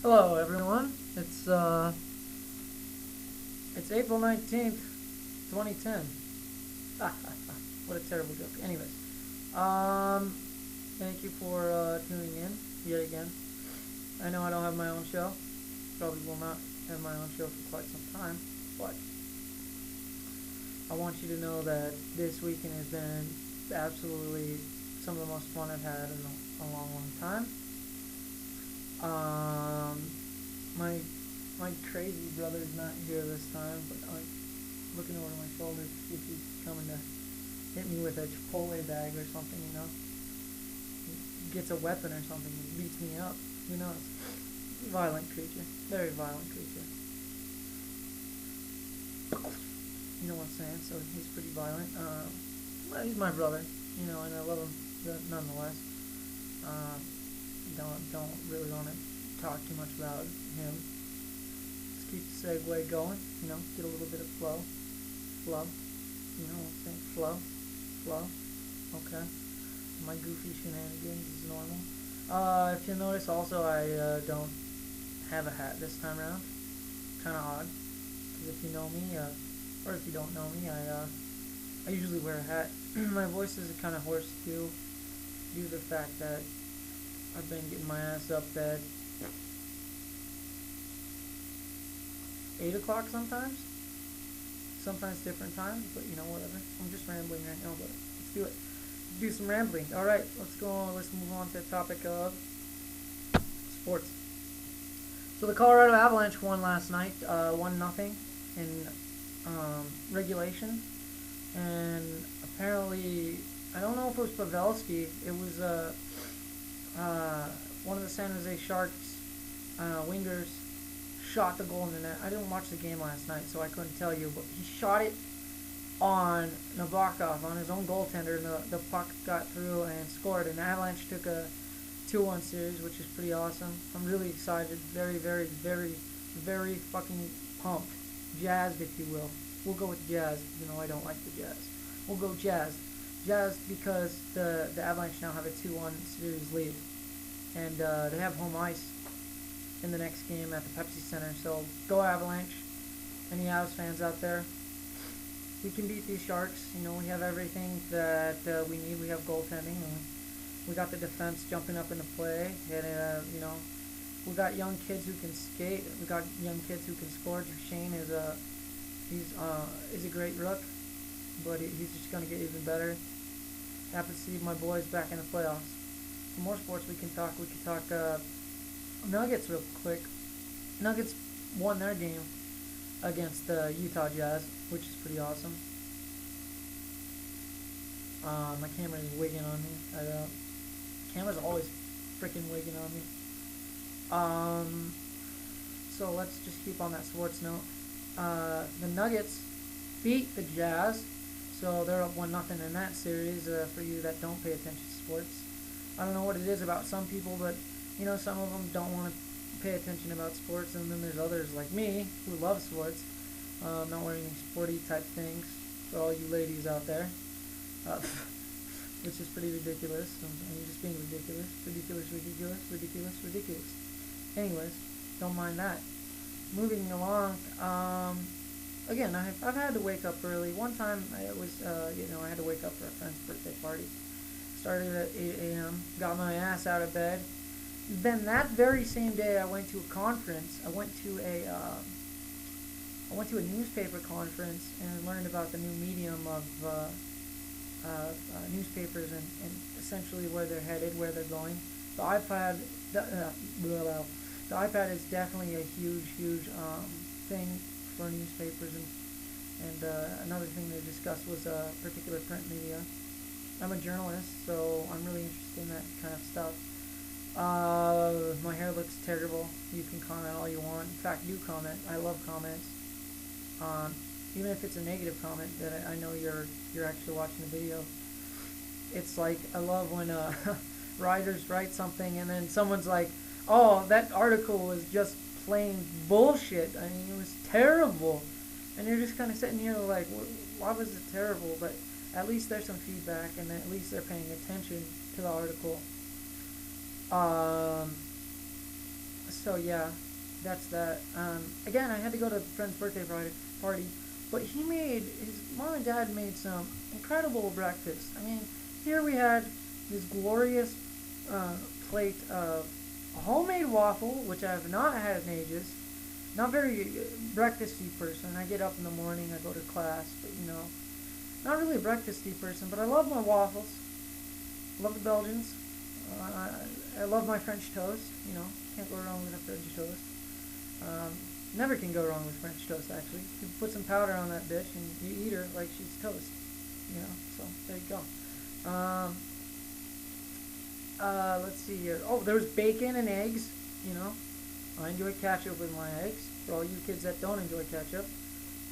Hello, everyone. It's April 19th, 2010. What a terrible joke. Anyways, um, thank you for tuning in yet again. I know I don't have my own show. Probably will not have my own show for quite some time, but I want you to know that this weekend has been absolutely some of the most fun I've had in a long, long time. Um, my my crazy brother's not here this time, but I'm looking over my shoulder to see if he's coming to hit me with a Chipotle bag or something, Gets a weapon or something and beats me up. Who knows? Violent creature. Very violent creature. You know what I'm saying? So he's pretty violent. Well, he's my brother, and I love him nonetheless. Uh, don't really want to talk too much about him. Let's keep the segue going. Get a little bit of flow. You know what I'm saying? Flow. Okay. My goofy shenanigans is normal. If you notice, also I don't have a hat this time around. Kind of odd. Because if you know me, or if you don't know me, I usually wear a hat. My voice is kind of hoarse too, due to the fact that I've been getting my ass up at 8 o'clock sometimes. Sometimes different times, but whatever. I'm just rambling right now, but let's do it. Let's do some rambling. Alright, let's go on. Let's move on to the topic of sports. So the Colorado Avalanche won last night, 1-0 in regulation. And apparently, I don't know if it was Pavelski. It was one of the San Jose Sharks wingers shot the goal in the net. I didn't watch the game last night, so I couldn't tell you, but he shot it on Nabokov, on his own goaltender, and the puck got through and scored, and the Avalanche took a 2-1 series, which is pretty awesome. I'm really excited, very, very, very, very fucking pumped. Jazzed, if you will. We'll go with Jazz, even though I don't like the Jazz. We'll go Jazz. Jazz because the Avalanche now have a 2-1 series lead, and they have home ice in the next game at the Pepsi Center. So go Avalanche. Any Avs fans out there? We can beat these Sharks. We have everything that we need. We have goaltending. We got the defense jumping up into play. And, we got young kids who can skate. We got young kids who can score. Shane is a great rook, but he's just going to get even better. Happy to see my boys back in the playoffs. For more sports we can talk Nuggets real quick. Nuggets won their game against the Utah Jazz, which is pretty awesome. My camera is wigging on me. Camera's always freaking wigging on me. So let's just keep on that sports note. The Nuggets beat the Jazz, so they're up 1-0 in that series. For you that don't pay attention to sports, I don't know what it is about some people, but some of them don't want to pay attention about sports, and then there's others like me who love sports. Not wearing any sporty type things for all you ladies out there, which is pretty ridiculous. I'm just being ridiculous. Anyways, don't mind that. Moving along. Again, I've had to wake up early. One time I had to wake up for a friend's birthday party. Started at 8 a.m. Got my ass out of bed. Then that very same day, I went to a conference. I went to a newspaper conference and learned about the new medium of newspapers and essentially where they're headed, where they're going. The iPad, the iPad is definitely a huge thing for newspapers, and another thing they discussed was particular print media. I'm a journalist, so I'm really interested in that kind of stuff. My hair looks terrible. You can comment all you want. In fact, do comment. I love comments. Even if it's a negative comment that I know you're actually watching the video. It's like, I love when writers write something and then someone's like, oh, that article was just plain bullshit. I mean, it was terrible. And you're just kind of sitting here like, why was it terrible? But at least there's some feedback, and at least they're paying attention to the article. So yeah, that's that. Again, I had to go to a friend's birthday party, but his mom and dad made some incredible breakfast. I mean, here we had this glorious uh, plate of homemade waffle, which I have not had in ages. Not very breakfasty person. I get up in the morning, I go to class, but not really a breakfasty person. But I love my waffles. Love the Belgians. I love my French toast. Can't go wrong with a French toast. Um, Never can go wrong with French toast. Actually, you put some powder on that bitch and you eat her like she's toast. So there you go. Let's see here. Oh, there's bacon and eggs. You know, I enjoy ketchup with my eggs. For all you kids that don't enjoy ketchup,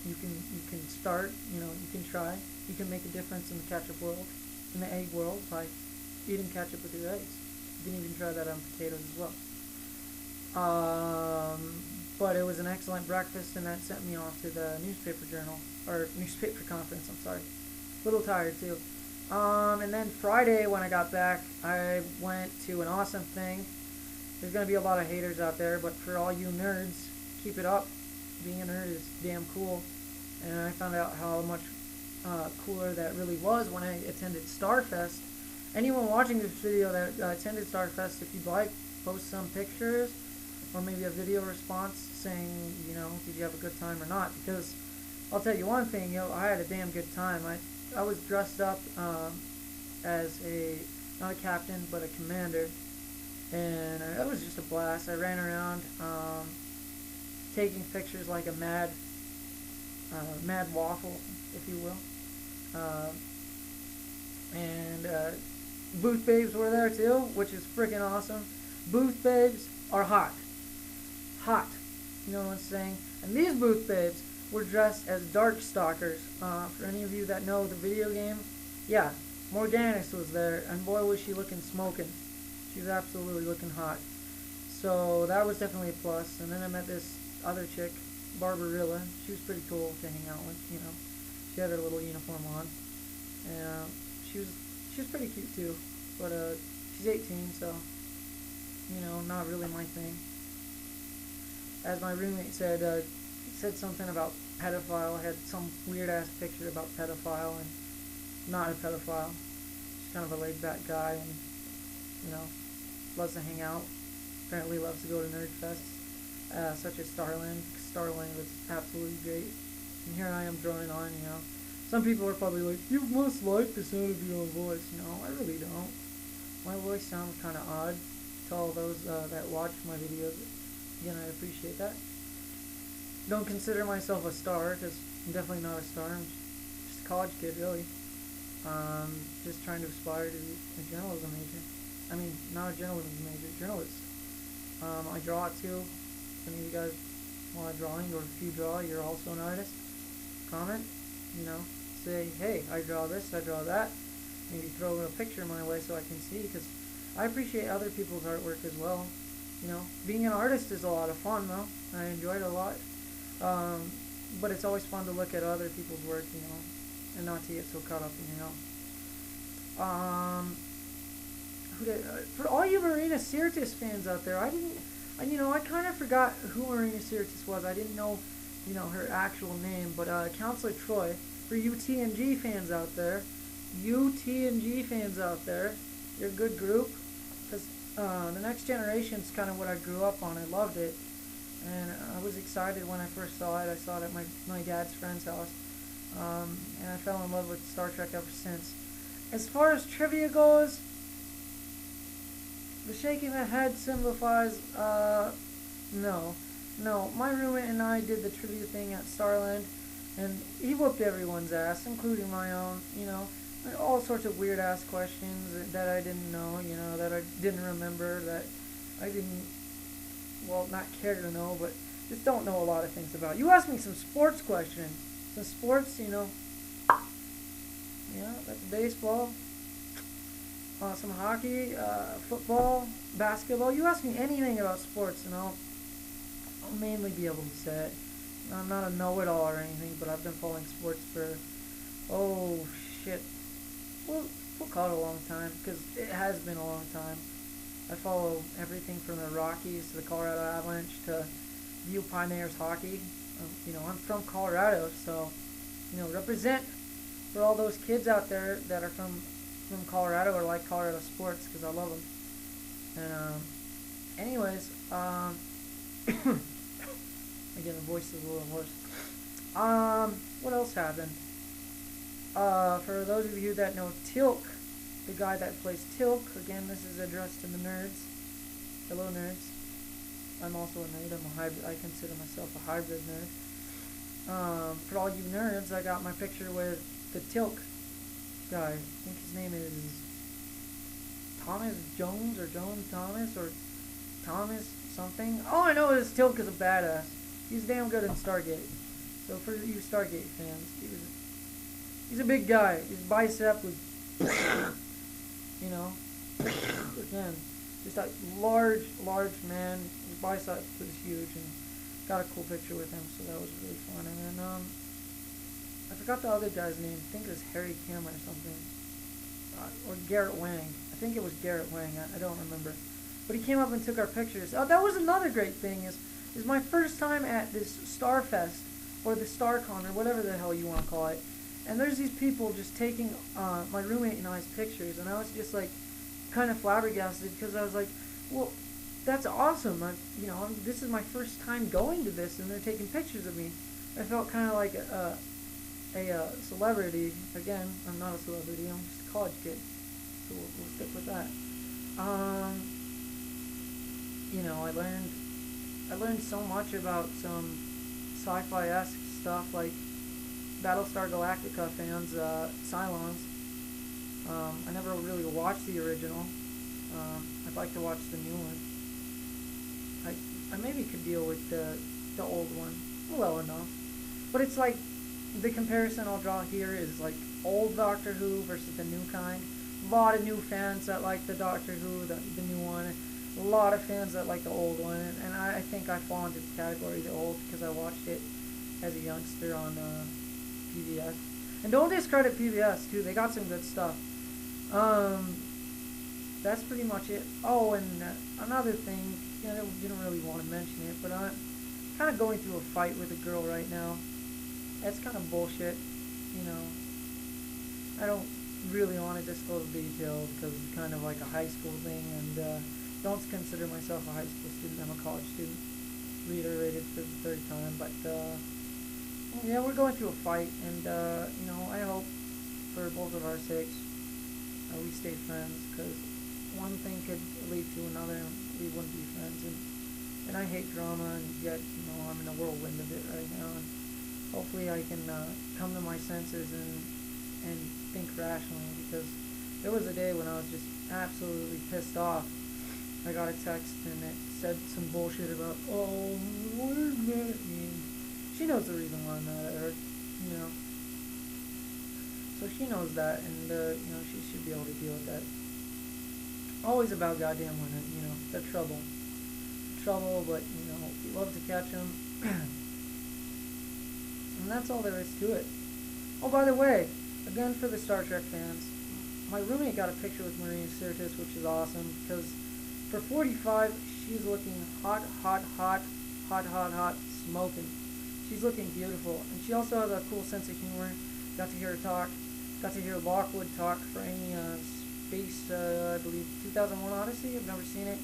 you can start. You can try. You can make a difference in the ketchup world, in the egg world, by eating ketchup with your eggs. You can even try that on potatoes as well. But it was an excellent breakfast, and that sent me off to the newspaper journal, or newspaper conference, I'm sorry. A little tired, too. And then Friday, when I got back, I went to an awesome thing. There's going to be a lot of haters out there, but for all you nerds, keep it up. Being a nerd is damn cool. And I found out how much cooler that really was when I attended Starfest. Anyone watching this video that attended Starfest, if you'd like, post some pictures or maybe a video response saying, did you have a good time or not? Because I'll tell you one thing, I had a damn good time. I was dressed up as not a captain, but a commander, and it was just a blast. I ran around taking pictures like a mad waffle, if you will. And booth babes were there too, which is freaking awesome. Booth babes are hot. Hot. You know what I'm saying? And these booth babes were dressed as Darkstalkers. For any of you that know the video game, yeah, Morganis was there, and boy was she looking smoking. She was absolutely looking hot. So that was definitely a plus. And then I met this other chick, Barbarilla. She was pretty cool to hang out with, She had her little uniform on. And she was pretty cute too. But she's 18, so not really my thing. As my roommate said, said something about pedophile. I had some weird ass picture about pedophile, and not a pedophile. Just kind of a laid back guy, and loves to hang out. Apparently loves to go to nerd fests, such as Starland. Starland was absolutely great. And here I am droning on. Some people are probably like, you must like the sound of your own voice. No, I really don't. My voice sounds kind of odd to all those that watch my videos. Again, I appreciate that. Don't consider myself a star, because I'm definitely not a star. I'm just a college kid, really. Just trying to aspire to be a journalism major. I mean, not a journalism major, journalist. I draw it too. If any of you guys want a drawing, or if you draw, you're also an artist, comment. Say, hey, I draw this, I draw that. Maybe throw a picture my way so I can see, because I appreciate other people's artwork as well. Being an artist is a lot of fun, though. I enjoy it a lot. But it's always fun to look at other people's work, and not to get so caught up in your own. For all you Marina Sirtis fans out there, I kind of forgot who Marina Sirtis was. I didn't know, her actual name, but Counselor Troy, for you TNG fans out there, you're a good group, because the Next Generation's kind of what I grew up on. I loved it, and I was excited when I first saw it. I saw it at my dad's friend's house, and I fell in love with Star Trek ever since. As far as trivia goes, the shaking the head signifies, no. My roommate and I did the trivia thing at Starland, and he whooped everyone's ass, including my own, all sorts of weird ass questions that I didn't know, that I didn't remember, that I didn't, not care to know, but just don't know a lot of things about. You asked me some sports questions. Some sports, that's baseball. Some hockey, football, basketball. You ask me anything about sports, and I'll mainly be able to say it. I'm not a know-it-all or anything, but I've been following sports for, we'll call it a long time, because it has been a long time. I follow everything from the Rockies to the Colorado Avalanche to View Pioneers hockey. You know, I'm from Colorado, so, you know, represent for all those kids out there that are from Colorado or like Colorado sports, because I love them. And anyways, again, the voice is a little hoarse. What else happened? For those of you that know Tilk, the guy that plays Tilk, again, this is addressed to the nerds. Hello, nerds. I'm also a nerd. I'm a hybrid. I consider myself a hybrid nerd. For all you nerds, I got my picture with the Tilk guy. I think his name is Thomas Jones or Jones Thomas or Thomas something. All I know is Tilk is a badass. He's damn good in Stargate. So for you Stargate fans, he's a big guy. His bicep was, you know, again, just a large man. His bicep was huge, and got a cool picture with him, so that was really fun. And then I forgot the other guy's name. I think it was Harry Kim or something, or Garrett Wang. I think it was Garrett Wang. I don't remember. But he came up and took our pictures. Oh, that was another great thing. Is my first time at this Starfest or the StarCon or whatever the hell you want to call it. And there's these people just taking my roommate and I's pictures, and I was just like kind of flabbergasted, because I was like, well, that's awesome. You know, this is my first time going to this, and they're taking pictures of me. I felt kind of like a celebrity. Again, I'm not a celebrity. I'm just a college kid, so we'll stick with that. You know, I learned so much about some sci-fi-esque stuff, like Battlestar Galactica fans, Cylons. I never really watched the original. I'd like to watch the new one. I maybe could deal with the old one well enough. But it's like, the comparison I'll draw here is like old Doctor Who versus the new kind. A lot of new fans that like the Doctor Who, the new one. A lot of fans that like the old one. And I think I fall into the category of the old, because I watched it as a youngster on PBS. And don't discredit PBS too, they got some good stuff. That's pretty much it. Oh, and another thing, you know, I didn't really want to mention it, but I'm kind of going through a fight with a girl right now. That's kind of bullshit, you know. I don't really want to disclose details, because it's kind of like a high school thing, and don't consider myself a high school student. I'm a college student. Reiterated for the third time, but yeah, we're going through a fight, and you know, I hope for both of our sakes we stay friends, because one thing could lead to another, and we wouldn't be friends. And I hate drama, and yet, you know, I'm in a whirlwind of it right now, and hopefully I can come to my senses and think rationally, because there was a day when I was just absolutely pissed off. I got a text, and it said some bullshit about, oh, what does that mean? She knows the reason why I'm mad at her, you know. So she knows that, and, you know, she should be able to deal with that. Always about goddamn women, you know. They're trouble. Trouble, but, you know, we love to catch them. And that's all there is to it. Oh, by the way, again for the Star Trek fans, my roommate got a picture with Maria Sirtis, which is awesome, because for 45, she's looking hot, smoking. She's looking beautiful, and she also has a cool sense of humor. Got to hear her talk. Got to hear Lockwood talk for any space, I believe, 2001 Odyssey. I've never seen it.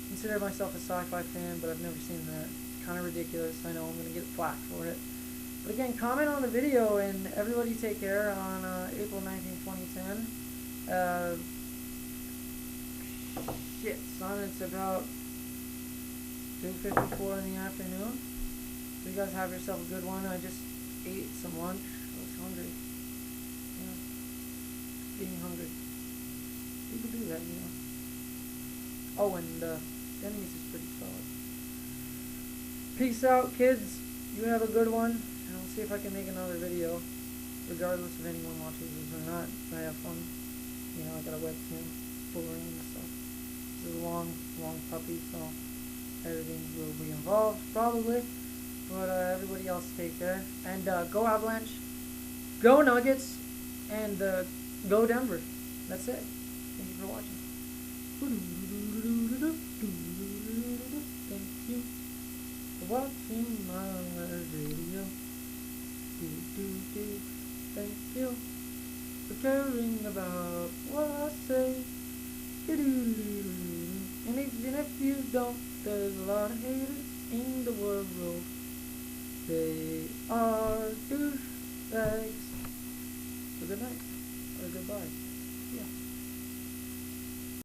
Consider myself a sci-fi fan, but I've never seen that. Kind of ridiculous. I know I'm going to get flack for it. But again, comment on the video, and everybody take care on April 19, 2010. Shit, son, it's about 2:54 in the afternoon. So you guys have yourself a good one. I just ate some lunch. I was hungry. Yeah. Getting hungry. People do that, you know. Oh, and Denny's is pretty solid. Peace out, kids. You have a good one. And I'll see if I can make another video, regardless if anyone watches this or not. I have fun. You know, I got a webcam, full around and stuff. This is a long puppy, so editing will be involved, probably. But everybody else take care. And go Avalanche, go Nuggets, and go Denver. That's it. Thank you for watching. watching my radio. Do do do. Thank you for caring about what I say. Do do do do do. And even if you don't, there's a lot of haters in the world. They are douchebags. So good night or goodbye.